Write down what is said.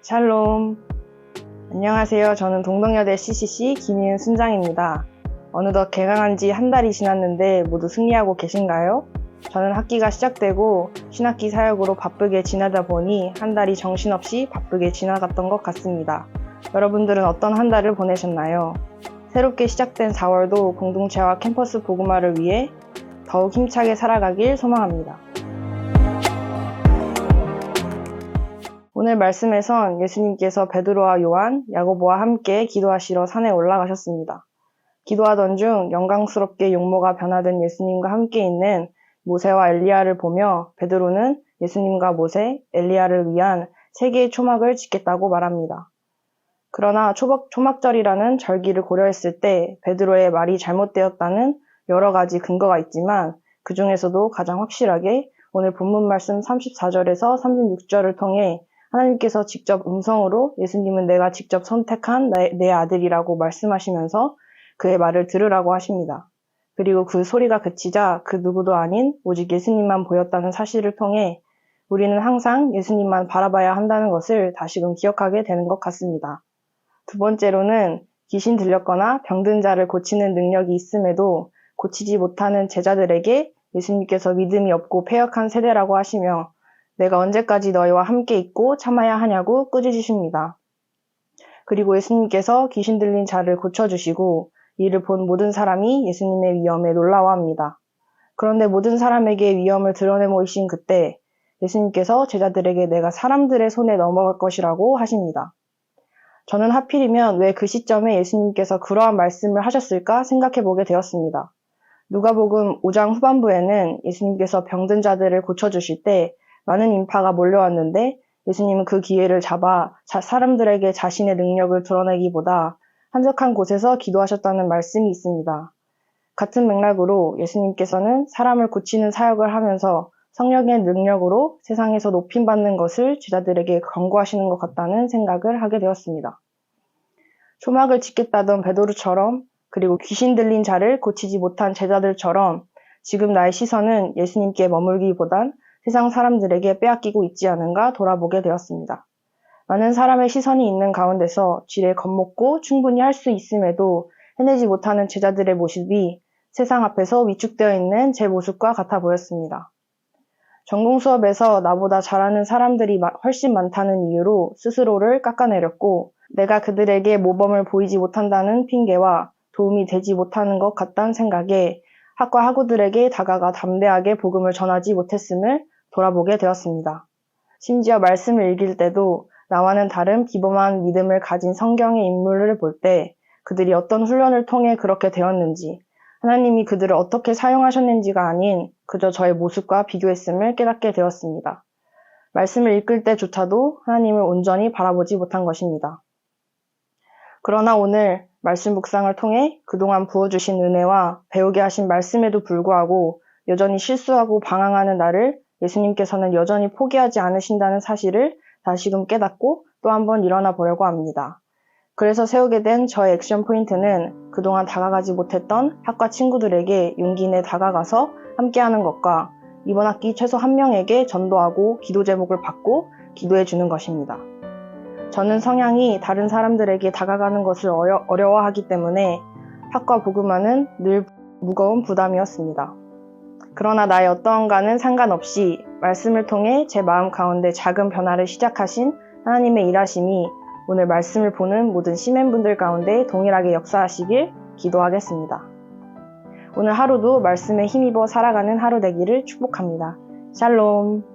샬롬. 안녕하세요. 저는 동덕여대 CCC 김희은 순장입니다. 어느덧 개강한 지 한 달이 지났는데 모두 승리하고 계신가요? 저는 학기가 시작되고 신학기 사역으로 바쁘게 지내다 보니 한 달이 정신없이 바쁘게 지나갔던 것 같습니다. 여러분들은 어떤 한 달을 보내셨나요? 새롭게 시작된 4월도 공동체와 캠퍼스 복음화를 위해 더욱 힘차게 살아가길 소망합니다. 오늘 말씀에선 예수님께서 베드로와 요한, 야고보와 함께 기도하시러 산에 올라가셨습니다. 기도하던 중 영광스럽게 용모가 변화된 예수님과 함께 있는 모세와 엘리야를 보며 베드로는 예수님과 모세, 엘리야를 위한 3개의 초막을 짓겠다고 말합니다. 그러나 초막절이라는 절기를 고려했을 때 베드로의 말이 잘못되었다는 여러 가지 근거가 있지만 그 중에서도 가장 확실하게 오늘 본문 말씀 34절에서 36절을 통해 하나님께서 직접 음성으로 예수님은 내가 직접 선택한 내 아들이라고 말씀하시면서 그의 말을 들으라고 하십니다. 그리고 그 소리가 그치자 그 누구도 아닌 오직 예수님만 보였다는 사실을 통해 우리는 항상 예수님만 바라봐야 한다는 것을 다시금 기억하게 되는 것 같습니다. 두 번째로는 귀신 들렸거나 병든 자를 고치는 능력이 있음에도 고치지 못하는 제자들에게 예수님께서 믿음이 없고 패역한 세대라고 하시며 내가 언제까지 너희와 함께 있고 참아야 하냐고 꾸짖으십니다. 그리고 예수님께서 귀신 들린 자를 고쳐주시고 이를 본 모든 사람이 예수님의 위엄에 놀라워합니다. 그런데 모든 사람에게 위엄을 드러내모이신 그때 예수님께서 제자들에게 내가 사람들의 손에 넘어갈 것이라고 하십니다. 저는 하필이면 왜 그 시점에 예수님께서 그러한 말씀을 하셨을까 생각해보게 되었습니다. 누가복음 5장 후반부에는 예수님께서 병든 자들을 고쳐주실 때 많은 인파가 몰려왔는데 예수님은 그 기회를 잡아 사람들에게 자신의 능력을 드러내기보다 한적한 곳에서 기도하셨다는 말씀이 있습니다. 같은 맥락으로 예수님께서는 사람을 고치는 사역을 하면서 성령의 능력으로 세상에서 높임받는 것을 제자들에게 권고하시는 것 같다는 생각을 하게 되었습니다. 초막을 짓겠다던 베드로처럼 그리고 귀신 들린 자를 고치지 못한 제자들처럼 지금 나의 시선은 예수님께 머물기보단 세상 사람들에게 빼앗기고 있지 않은가 돌아보게 되었습니다. 많은 사람의 시선이 있는 가운데서 지레 겁먹고 충분히 할 수 있음에도 해내지 못하는 제자들의 모습이 세상 앞에서 위축되어 있는 제 모습과 같아 보였습니다. 전공 수업에서 나보다 잘하는 사람들이 훨씬 많다는 이유로 스스로를 깎아내렸고 내가 그들에게 모범을 보이지 못한다는 핑계와 도움이 되지 못하는 것 같다는 생각에 학과 학우들에게 다가가 담대하게 복음을 전하지 못했음을 돌아보게 되었습니다. 심지어 말씀을 읽을 때도 나와는 다른 비범한 믿음을 가진 성경의 인물을 볼 때 그들이 어떤 훈련을 통해 그렇게 되었는지 하나님이 그들을 어떻게 사용하셨는지가 아닌 그저 저의 모습과 비교했음을 깨닫게 되었습니다. 말씀을 읽을 때조차도 하나님을 온전히 바라보지 못한 것입니다. 그러나 오늘 말씀 묵상을 통해 그동안 부어주신 은혜와 배우게 하신 말씀에도 불구하고 여전히 실수하고 방황하는 나를 예수님께서는 여전히 포기하지 않으신다는 사실을 다시금 깨닫고 또 한번 일어나 보려고 합니다. 그래서 세우게 된 저의 액션 포인트는 그동안 다가가지 못했던 학과 친구들에게 용기 내 다가가서 함께하는 것과 이번 학기 최소 1명에게 전도하고 기도 제목을 받고 기도해 주는 것입니다. 저는 성향이 다른 사람들에게 다가가는 것을 어려워하기 때문에 학과 복음화는 늘 무거운 부담이었습니다. 그러나 나의 어떠한가는 상관없이 말씀을 통해 제 마음 가운데 작은 변화를 시작하신 하나님의 일하심이 오늘 말씀을 보는 모든 시민분들 가운데 동일하게 역사하시길 기도하겠습니다. 오늘 하루도 말씀에 힘입어 살아가는 하루 되기를 축복합니다. 샬롬.